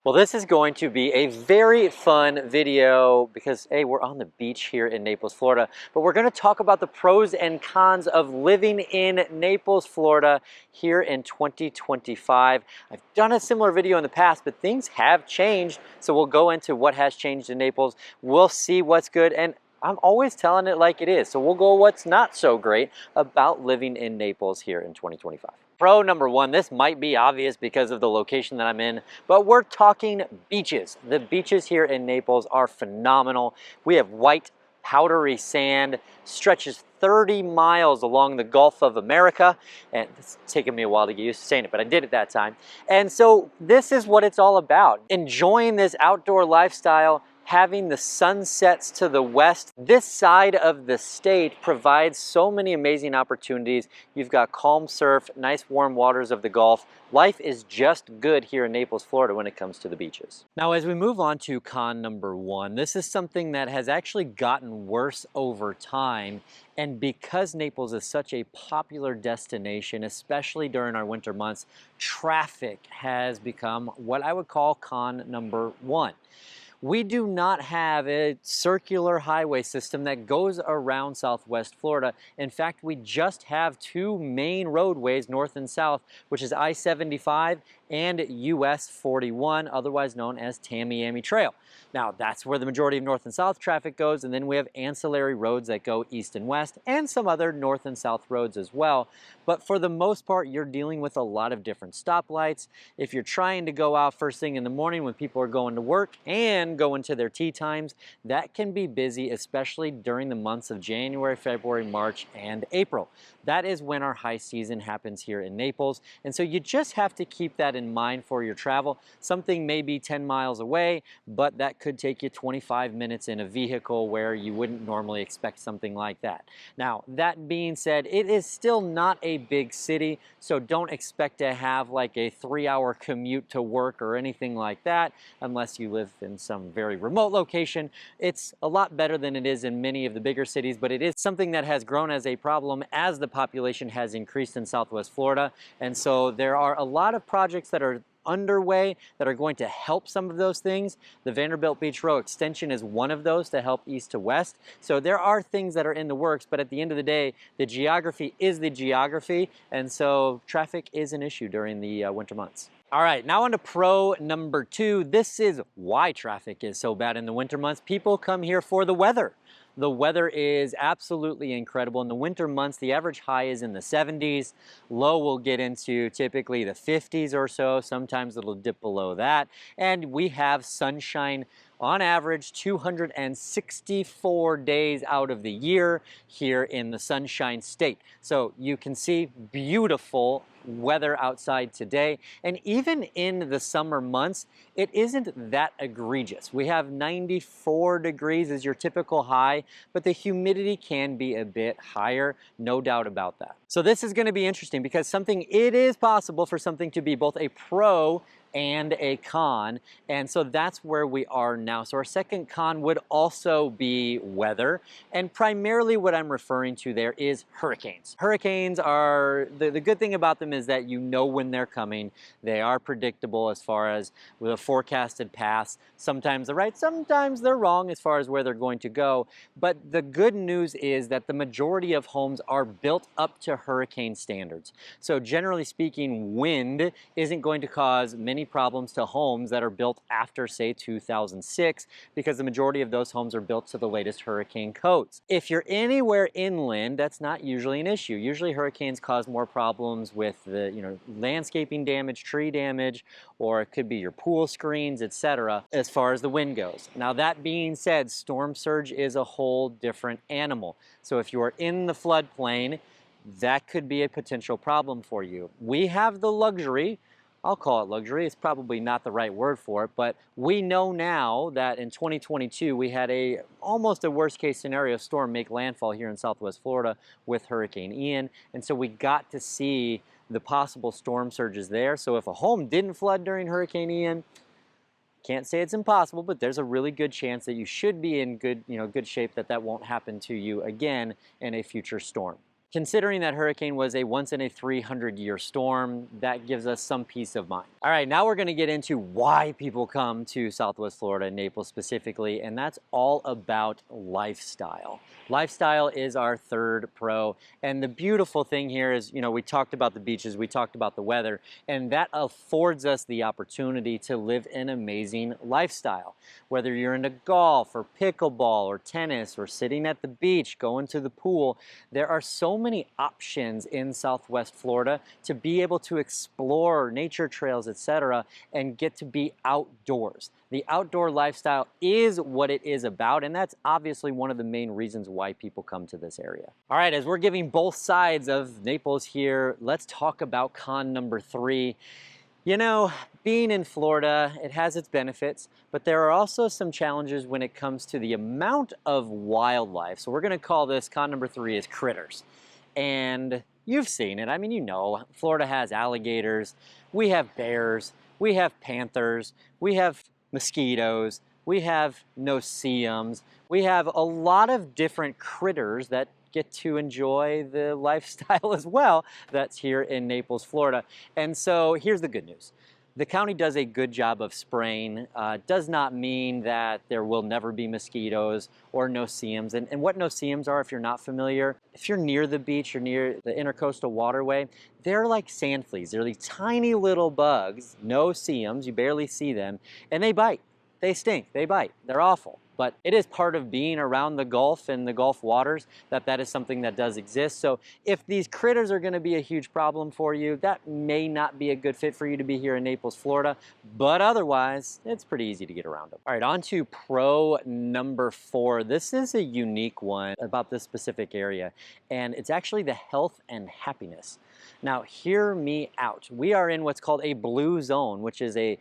Well, this is going to be a very fun video because, hey, we're on the beach here in Naples, Florida, but we're going to talk about the pros and cons of living in Naples, Florida here in 2025. I've done a similar video in the past, but things have changed, so we'll go into what has changed in Naples. We'll see what's good, and I'm always telling it like it is, so we'll go what's not so great about living in Naples here in 2025. Pro number one, this might be obvious because of the location that I'm in, but we're talking beaches. The beaches here in Naples are phenomenal. We have white, powdery sand, stretches 30 miles along the Gulf of America, and it's taken me a while to get used to saying it, but I did it that time. And so this is what it's all about, enjoying this outdoor lifestyle, having the sunsets to the west. This side of the state provides so many amazing opportunities. You've got calm surf, nice warm waters of the Gulf. Life is just good here in Naples, Florida when it comes to the beaches. Now, as we move on to con number one, this is something that has actually gotten worse over time. And because Naples is such a popular destination, especially during our winter months, traffic has become what I would call con number one. We do not have a circular highway system that goes around Southwest Florida. In fact, we just have two main roadways, north and south, which is I-75 and US 41, otherwise known as Tamiami Trail. Now, that's where the majority of north and south traffic goes, and then we have ancillary roads that go east and west, and some other north and south roads as well. But for the most part, you're dealing with a lot of different stoplights. If you're trying to go out first thing in the morning when people are going to work and going to their tea times, that can be busy, especially during the months of January, February, March, and April. That is when our high season happens here in Naples, and so you just have to keep that in mind for your travel. Something may be 10 miles away, but that could take you 25 minutes in a vehicle where you wouldn't normally expect something like that. Now, that being said, it is still not a big city, so don't expect to have like a 3-hour commute to work or anything like that unless you live in some very remote location. It's a lot better than it is in many of the bigger cities, but it is something that has grown as a problem as the population has increased in Southwest Florida. And so there are a lot of projects that are underway that are going to help some of those things. The Vanderbilt Beach Road extension is one of those to help east to west. So there are things that are in the works, but at the end of the day, the geography is the geography, and so traffic is an issue during the winter months. All right, now on to pro number two. This is why traffic is so bad in the winter months. People come here for the weather. The weather is absolutely incredible. In the winter months, the average high is in the 70s. Low will get into typically the 50s or so. Sometimes it'll dip below that. And we have sunshine on average 264 days out of the year here in the Sunshine State. So you can see beautiful weather outside today, and even in the summer months it isn't that egregious. We have 94 degrees as your typical high, but the humidity can be a bit higher, no doubt about that. So this is going to be interesting because it is possible for something to be both a pro and a con, and so that's where we are now. So our second con would also be weather, and primarily what I'm referring to there is hurricanes. Hurricanes are, the good thing about them is that you know when they're coming. They are predictable as far as with a forecasted path. Sometimes they're right, sometimes they're wrong as far as where they're going to go, but the good news is that the majority of homes are built up to hurricane standards. So generally speaking, wind isn't going to cause many problems to homes that are built after, say, 2006, because the majority of those homes are built to the latest hurricane codes. If you're anywhere inland, that's not usually an issue. Usually hurricanes cause more problems with the landscaping damage, tree damage, or it could be your pool screens, etc., as far as the wind goes. Now, that being said, storm surge is a whole different animal. So if you are in the floodplain, that could be a potential problem for you. We have the luxury, I'll call it luxury, it's probably not the right word for it, but we know now that in 2022 we had almost a worst case scenario storm make landfall here in Southwest Florida with Hurricane Ian, and so we got to see the possible storm surges there. So if a home didn't flood during Hurricane Ian, can't say it's impossible, but there's a really good chance that you should be in good shape that won't happen to you again in a future storm. Considering that hurricane was a once in a 300-year storm, that gives us some peace of mind. All right, now we're gonna get into why people come to Southwest Florida, Naples specifically, and that's all about lifestyle. Lifestyle is our third pro, and the beautiful thing here is, we talked about the beaches, we talked about the weather, and that affords us the opportunity to live an amazing lifestyle. Whether you're into golf or pickleball or tennis or sitting at the beach, going to the pool, there are so many options in Southwest Florida to be able to explore nature trails, etc., and get to be outdoors. The outdoor lifestyle is what it is about, and that's obviously one of the main reasons why people come to this area. All right, as we're giving both sides of Naples here, let's talk about con number 3. Being in Florida, it has its benefits, but there are also some challenges when it comes to the amount of wildlife. So we're gonna call this con number 3 is critters. And you've seen it. I mean, Florida has alligators, we have bears, we have panthers, we have mosquitoes, we have No-See-Ums, we have a lot of different critters that get to enjoy the lifestyle as well that's here in Naples, Florida. And so here's the good news. The county does a good job of spraying. Does not mean that there will never be mosquitoes or No-See-Ums. And what No-See-Ums are, if you're not familiar, if you're near the beach or near the intercoastal waterway, they're like sand fleas. They're these tiny little bugs, No-See-Ums, you barely see them, and they bite. They stink, they bite, they're awful. But it is part of being around the Gulf and the Gulf waters that is something that does exist. So if these critters are gonna be a huge problem for you, that may not be a good fit for you to be here in Naples, Florida, but otherwise, it's pretty easy to get around them. All right, on to pro number 4. This is a unique one about this specific area, and it's actually the health and happiness. Now, hear me out. We are in what's called a blue zone, which is a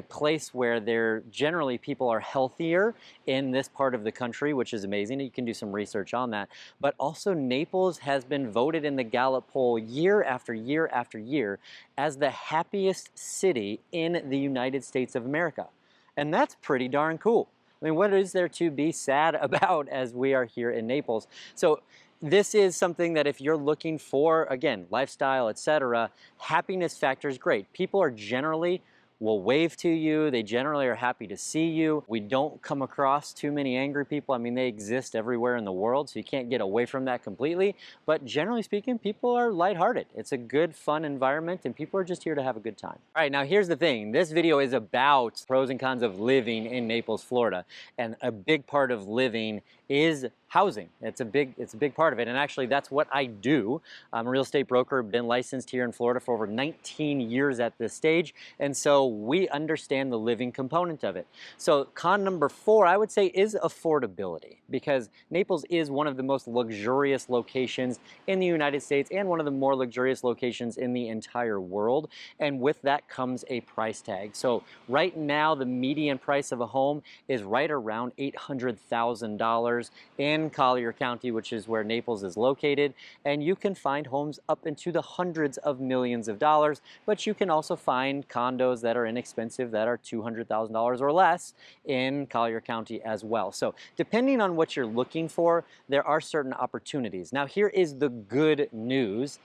place where generally people are healthier in this part of the country, which is amazing. You can do some research on that. But also Naples has been voted in the Gallup poll year after year after year as the happiest city in the United States of America. And that's pretty darn cool. I mean, what is there to be sad about as we are here in Naples? So this is something that if you're looking for, again, lifestyle, etc., happiness factor is great. People are generally will wave to you. They generally are happy to see you. We don't come across too many angry people. I mean, they exist everywhere in the world, so you can't get away from that completely. But generally speaking, people are lighthearted. It's a good, fun environment, and people are just here to have a good time. All right, now here's the thing. This video is about pros and cons of living in Naples, Florida. And a big part of living is housing. It's a big part of it. And actually, that's what I do. I'm a real estate broker, been licensed here in Florida for over 19 years at this stage. And so we understand the living component of it. So con number 4, I would say, is affordability, because Naples is one of the most luxurious locations in the United States and one of the more luxurious locations in the entire world. And with that comes a price tag. So right now, the median price of a home is right around $800,000 in Collier County, which is where Naples is located. And you can find homes up into the hundreds of millions of dollars, but you can also find condos that are inexpensive that are $200,000 or less in Collier County as well. So depending on what you're looking for, there are certain opportunities. Now here is the good news.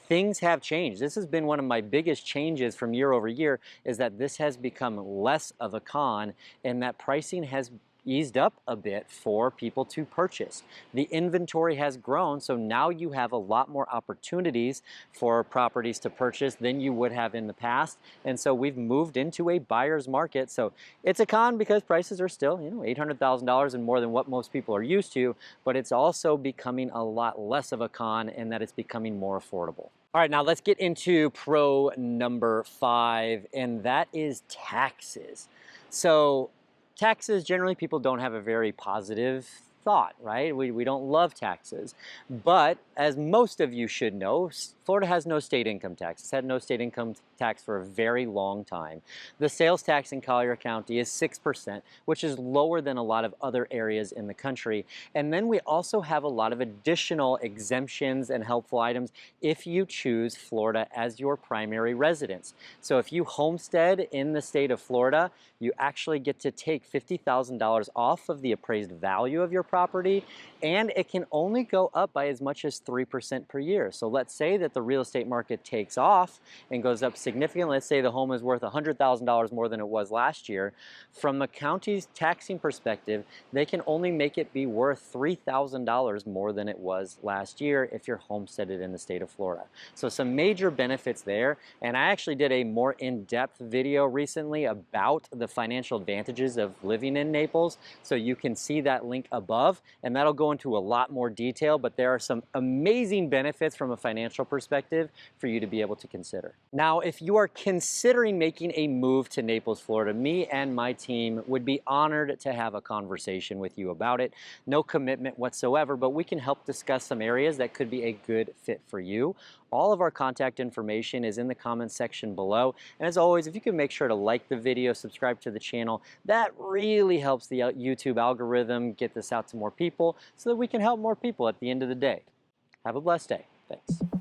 Things have changed. This has been one of my biggest changes from year over year, is that this has become less of a con and that pricing has eased up a bit for people to purchase. The inventory has grown, so now you have a lot more opportunities for properties to purchase than you would have in the past. And so we've moved into a buyer's market. So it's a con because prices are still, $800,000 and more than what most people are used to, but it's also becoming a lot less of a con in that it's becoming more affordable. All right, now let's get into pro number 5, and that is taxes. So taxes, generally people don't have a very positive thought, right? We don't love taxes. But as most of you should know, Florida has no state income tax. It's had no state income tax for a very long time. The sales tax in Collier County is 6%, which is lower than a lot of other areas in the country. And then we also have a lot of additional exemptions and helpful items if you choose Florida as your primary residence. So if you homestead in the state of Florida, you actually get to take $50,000 off of the appraised value of your property, and it can only go up by as much as 3% per year. So let's say that the real estate market takes off and goes up significantly. Let's say the home is worth $100,000 more than it was last year. From the county's taxing perspective, they can only make it be worth $3,000 more than it was last year if you're homesteaded in the state of Florida. So some major benefits there, and I actually did a more in-depth video recently about the financial advantages of living in Naples, so you can see that link above, and that'll go into a lot more detail, but there are some amazing benefits from a financial perspective for you to be able to consider. Now, if you are considering making a move to Naples, Florida, me and my team would be honored to have a conversation with you about it. No commitment whatsoever, but we can help discuss some areas that could be a good fit for you. All of our contact information is in the comments section below. And as always, if you can make sure to like the video, subscribe to the channel, that really helps the YouTube algorithm get this out to more people so that we can help more people at the end of the day. Have a blessed day. Thanks.